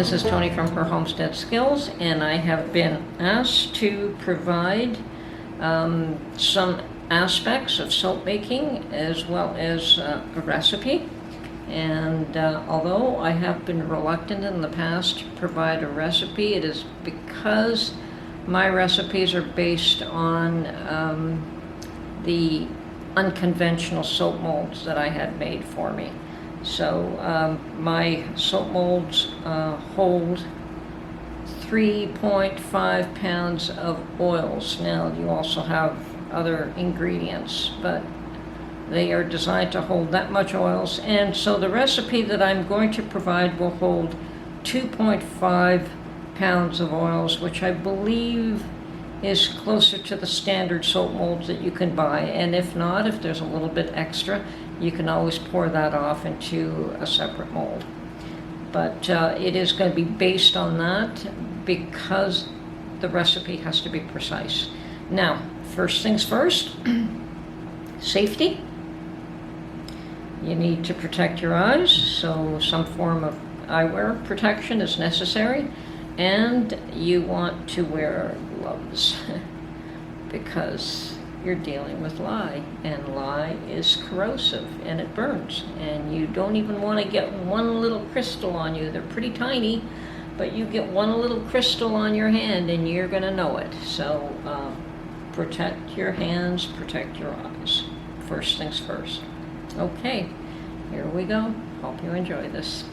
this is Tony from Her Homestead Skills, and I have been asked to provide some aspects of soap making as well as a recipe. And although I have been reluctant in the past to provide a recipe, it is because my recipes are based on the unconventional soap molds that I had made for me. So my soap molds hold 3.5 pounds of oils. Now you also have other ingredients, but they are designed to hold that much oils. And so the recipe that I'm going to provide will hold 2.5 pounds of oils, which I believe is closer to the standard soap molds that you can buy. And if not, if there's a little bit extra, you can always pour that off into a separate mold. But it is going to be based on that because the recipe has to be precise. Now, first things first, safety. You need to protect your eyes, so some form of eyewear protection is necessary. And you want to wear gloves because you're dealing with lye, and lye is corrosive and it burns, and you don't even want to get one little crystal on you. They're pretty tiny, but you get one little crystal on your hand and you're going to know it. So protect your hands, protect your eyes. First things first. Okay, here we go. Hope you enjoy this.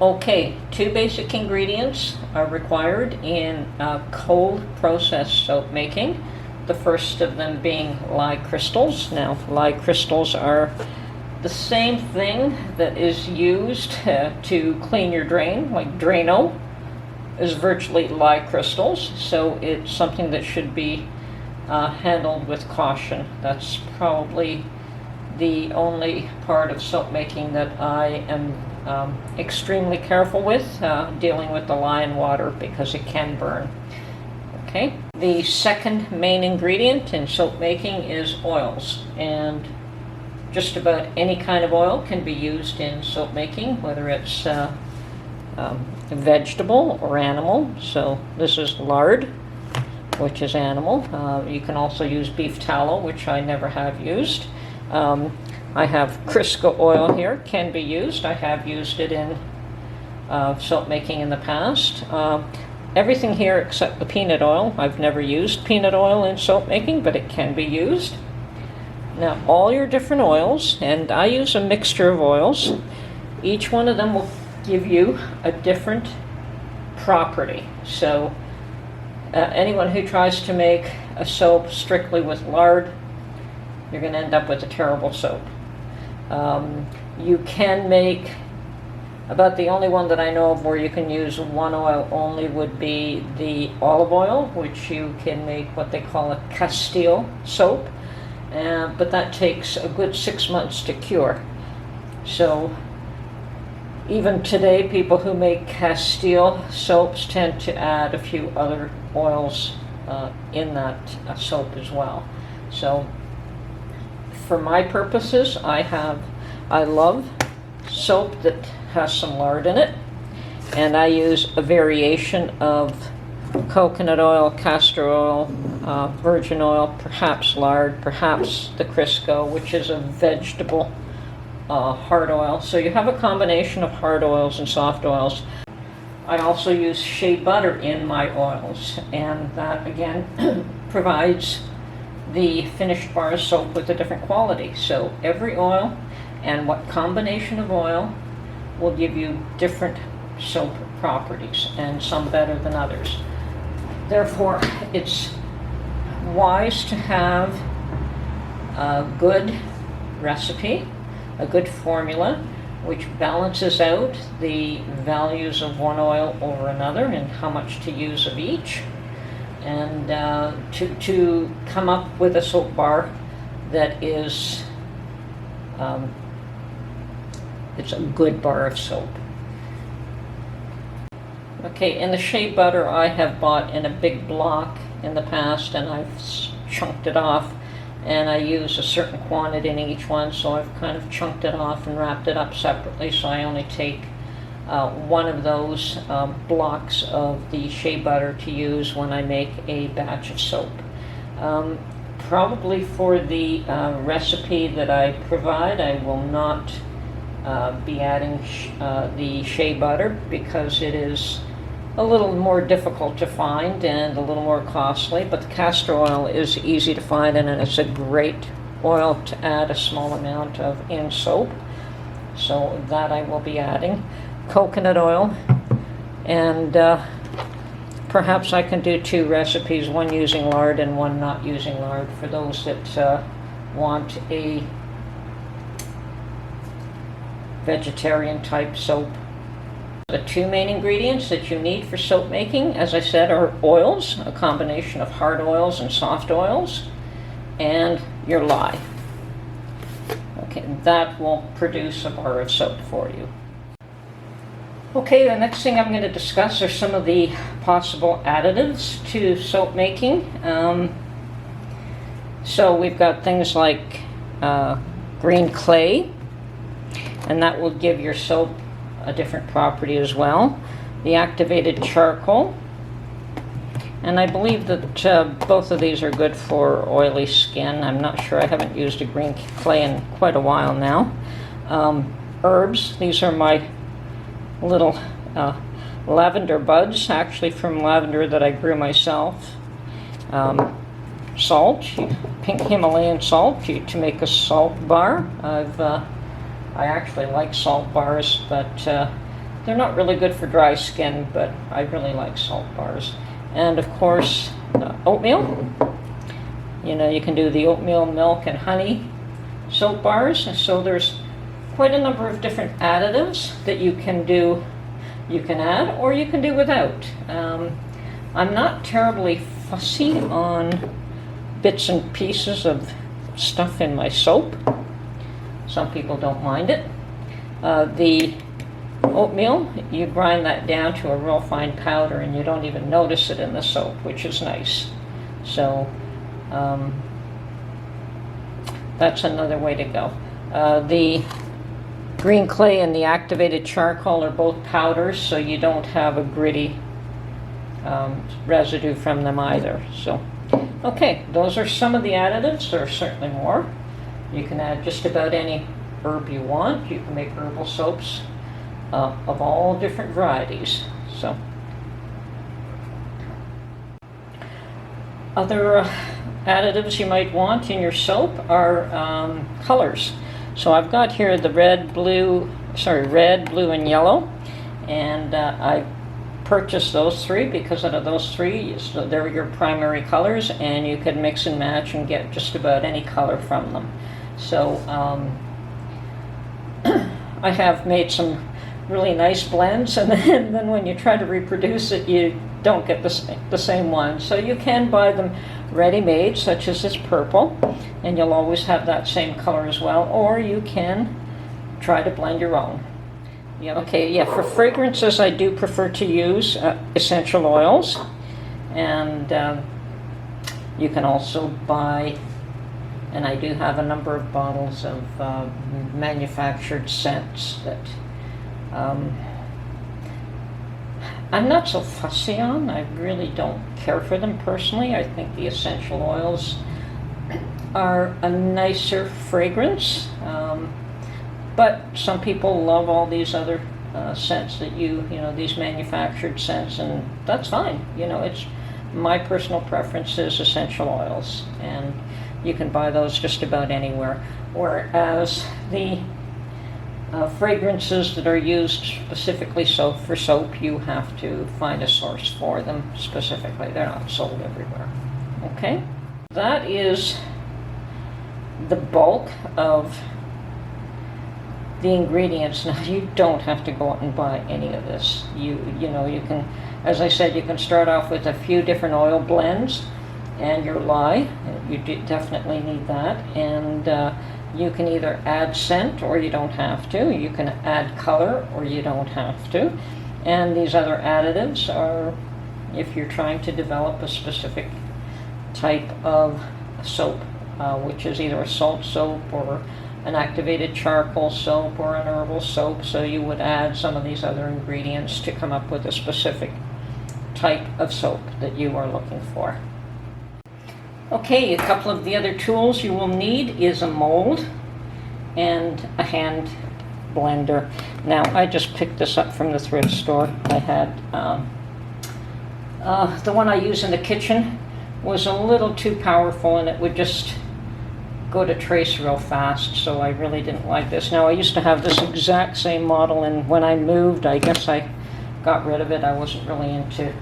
Okay, 2 basic ingredients are required in cold process soap making. The first of them being lye crystals. Now, lye crystals are the same thing that is used to clean your drain, like Drano is virtually lye crystals. So it's something that should be handled with caution. That's probably the only part of soap making that I am extremely careful with, dealing with the lye and water, because it can burn. Okay, the second main ingredient in soap making is oils, and just about any kind of oil can be used in soap making, whether it's vegetable or animal. So this is lard, which is animal. You can also use beef tallow, which I never have used. I have Crisco oil here, can be used. I have used it in soap making in the past. Everything here except the peanut oil. I've never used peanut oil in soap making, but it can be used. Now, all your different oils, and I use a mixture of oils, each one of them will give you a different property. So anyone who tries to make a soap strictly with lard, you're going to end up with a terrible soap. You can make, about the only one that I know of where you can use one oil only would be the olive oil, which you can make what they call a Castile soap, but that takes a good 6 months to cure. So even today, people who make Castile soaps tend to add a few other oils in that soap as well. So for my purposes, I love soap that has some lard in it, and I use a variation of coconut oil, castor oil, virgin oil, perhaps lard, perhaps the Crisco, which is a vegetable hard oil. So you have a combination of hard oils and soft oils. I also use shea butter in my oils, and that again provides the finished bar of soap with a different quality. So every oil and what combination of oil will give you different soap properties, and some better than others. Therefore, it's wise to have a good recipe, a good formula, which balances out the values of one oil over another and how much to use of each, and to come up with a soap bar that is it's a good bar of soap. Okay, and the shea butter I have bought in a big block in the past, and I've chunked it off, and I use a certain quantity in each one, so I've kind of chunked it off and wrapped it up separately, so I only take one of those blocks of the shea butter to use when I make a batch of soap. Probably for the recipe that I provide, I will not be adding the shea butter because it is a little more difficult to find and a little more costly, but the castor oil is easy to find, and it's a great oil to add a small amount of in soap. So that I will be adding. Coconut oil, and perhaps I can do two recipes, one using lard and one not using lard, for those that want a vegetarian type soap. The two main ingredients that you need for soap making, as I said, are oils, a combination of hard oils and soft oils, and your lye. Okay, that will produce a bar of soap for you. Okay, the next thing I'm going to discuss are some of the possible additives to soap making. So we've got things like green clay, and that will give your soap a different property as well. The activated charcoal, and I believe that both of these are good for oily skin. I'm not sure, I haven't used a green clay in quite a while now. Herbs, these are my little lavender buds, actually from lavender that I grew myself. Salt, pink Himalayan salt to make a salt bar. I actually like salt bars, but they're not really good for dry skin, but I really like salt bars. And of course, oatmeal. You know, you can do the oatmeal, milk, and honey soap bars. And so there's quite a number of different additives that you can do, you can add, or you can do without. I'm not terribly fussy on bits and pieces of stuff in my soap. Some people don't mind it. The oatmeal, you grind that down to a real fine powder and you don't even notice it in the soap, which is nice. So that's another way to go. The green clay and the activated charcoal are both powders, so you don't have a gritty residue from them either. So, okay, those are some of the additives. There are certainly more. You can add just about any herb you want. You can make herbal soaps of all different varieties. So, other additives you might want in your soap are colors. So I've got here the red, blue, and yellow, and I purchased those three because out of those three, so they're your primary colors, and you can mix and match and get just about any color from them. So I have made some really nice blends, and then when you try to reproduce it, you don't get the same one. So you can buy them ready-made, such as this purple, and you'll always have that same color as well, or you can try to blend your own. Yeah, okay, yeah, for fragrances I do prefer to use essential oils, and you can also buy, and I do have a number of bottles of manufactured scents that I'm not so fussy on. I really don't care for them personally. I think the essential oils are a nicer fragrance, but some people love all these other scents that you know, these manufactured scents, and that's fine. You know, it's my personal preference is essential oils, and you can buy those just about anywhere. Whereas the fragrances that are used specifically for soap, you have to find a source for them specifically. They're not sold everywhere. Okay, that is the bulk of the ingredients. Now, you don't have to go out and buy any of this. You know, you can, as I said, you can start off with a few different oil blends and your lye. You definitely need that, and you can either add scent or you don't have to. You can add color or you don't have to. And these other additives are if you're trying to develop a specific type of soap, which is either a salt soap or an activated charcoal soap or an herbal soap, so you would add some of these other ingredients to come up with a specific type of soap that you are looking for. Okay, a couple of the other tools you will need is a mold and a hand blender. Now, I just picked this up from the thrift store. I had the one I use in the kitchen was a little too powerful, and it would just go to trace real fast, so I really didn't like this. Now, I used to have this exact same model, and when I moved, I guess I got rid of it. I wasn't really into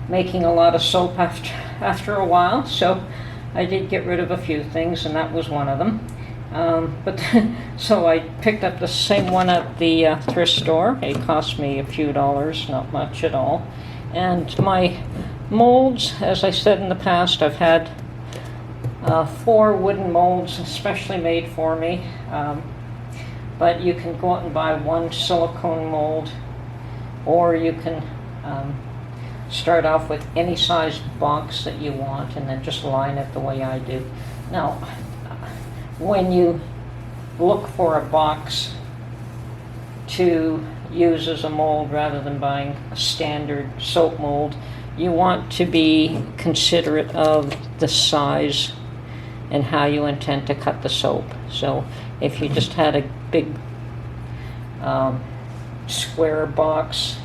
making a lot of soap after a while, so I did get rid of a few things, and that was one of them. So I picked up the same one at the thrift store. It cost me a few dollars, not much at all. And my molds, as I said in the past, I've had 4 wooden molds especially made for me. But you can go out and buy one silicone mold, or you can start off with any size box that you want and then just line it the way I do. Now, when you look for a box to use as a mold rather than buying a standard soap mold, you want to be considerate of the size and how you intend to cut the soap. So if you just had a big square box,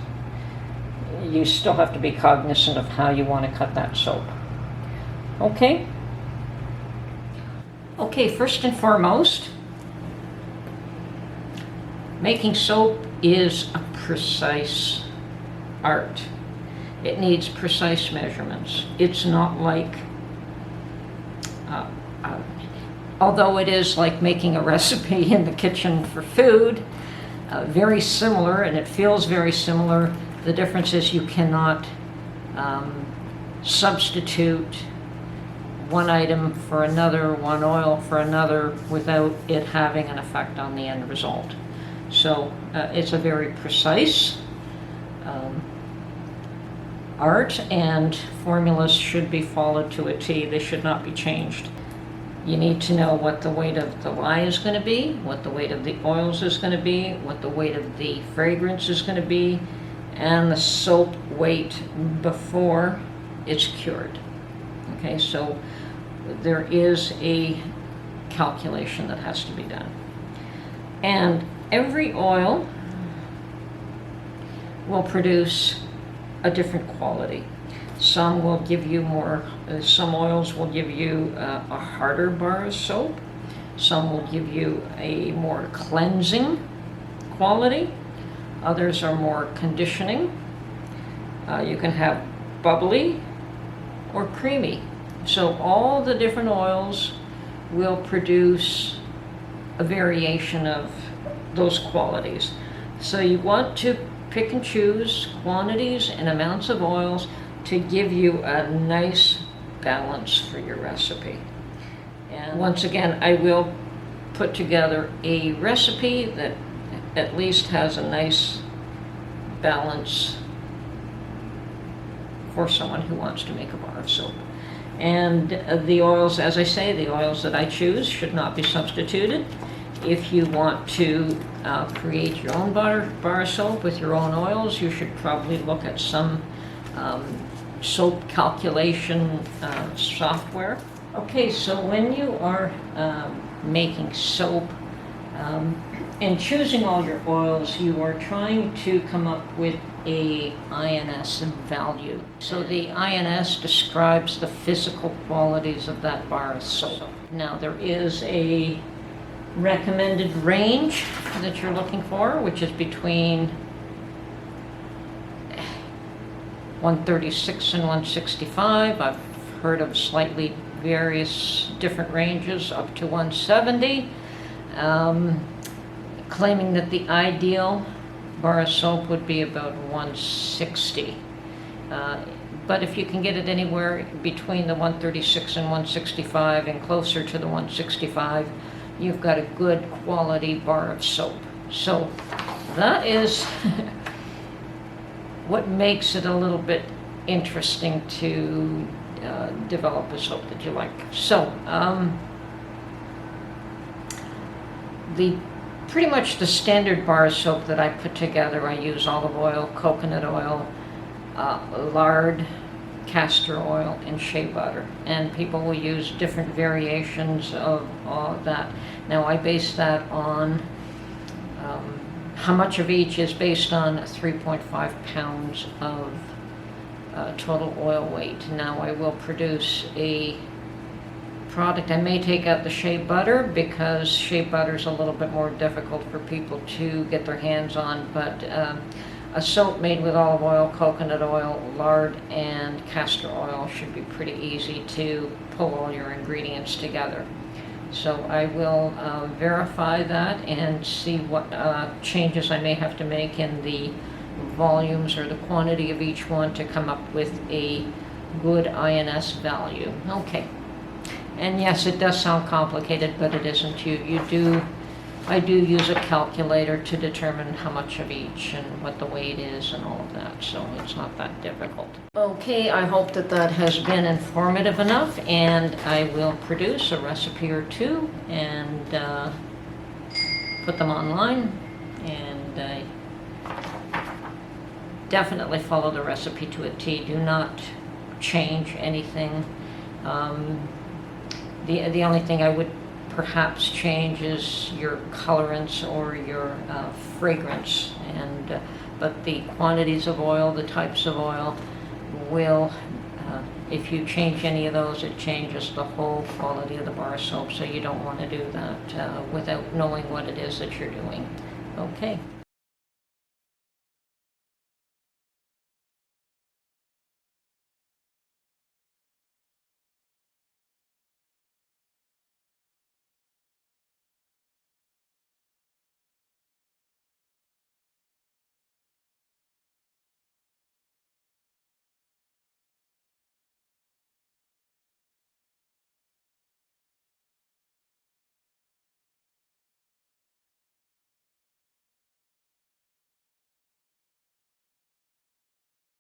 you still have to be cognizant of how you want to cut that soap. Okay? Okay, first and foremost, making soap is a precise art. It needs precise measurements. It's not like, although it is like making a recipe in the kitchen for food, very similar, and it feels very similar. The difference is you cannot substitute one item for another, one oil for another, without it having an effect on the end result. So it's a very precise art, and formulas should be followed to a T. They should not be changed. You need to know what the weight of the lye is going to be, what the weight of the oils is going to be, what the weight of the fragrance is going to be, and the soap weight before it's cured. Okay, so there is a calculation that has to be done. And every oil will produce a different quality. Some will give you more, some oils will give you a harder bar of soap. Some will give you a more cleansing quality. Others are more conditioning. You can have bubbly or creamy. So all the different oils will produce a variation of those qualities. So you want to pick and choose quantities and amounts of oils to give you a nice balance for your recipe. And once again, I will put together a recipe that at least has a nice balance for someone who wants to make a bar of soap. And the oils, as I say, the oils that I choose should not be substituted. If you want to create your own bar of soap with your own oils, you should probably look at some soap calculation software. Okay, so when you are making soap and choosing all your oils, you are trying to come up with a INS value. So the INS describes the physical qualities of that bar of soap. Now there is a recommended range that you're looking for, which is between 136 and 165. I've heard of slightly various different ranges up to 170, claiming that the ideal bar of soap would be about 160. But if you can get it anywhere between the 136 and 165 and closer to the 165, you've got a good quality bar of soap. So that is what makes it a little bit interesting to develop a soap that you like. So pretty much the standard bar soap that I put together. I use olive oil, coconut oil, lard, castor oil, and shea butter. And people will use different variations of that. Now I base that on how much of each is based on 3.5 pounds of total oil weight. Now I will produce a product. I may take out the shea butter because shea butter is a little bit more difficult for people to get their hands on, but a soap made with olive oil, coconut oil, lard, and castor oil should be pretty easy to pull all your ingredients together. So I will verify that and see what changes I may have to make in the volumes or the quantity of each one to come up with a good INS value. Okay. And yes, it does sound complicated, but it isn't. I do use a calculator to determine how much of each and what the weight is and all of that, so it's not that difficult. Okay, I hope that has been informative enough, and I will produce a recipe or two and put them online, and definitely follow the recipe to a T. Do not change anything. The only thing I would perhaps change is your colorants or your fragrance, and but the quantities of oil, the types of oil will, if you change any of those, it changes the whole quality of the bar soap, so you don't want to do that without knowing what it is that you're doing. Okay.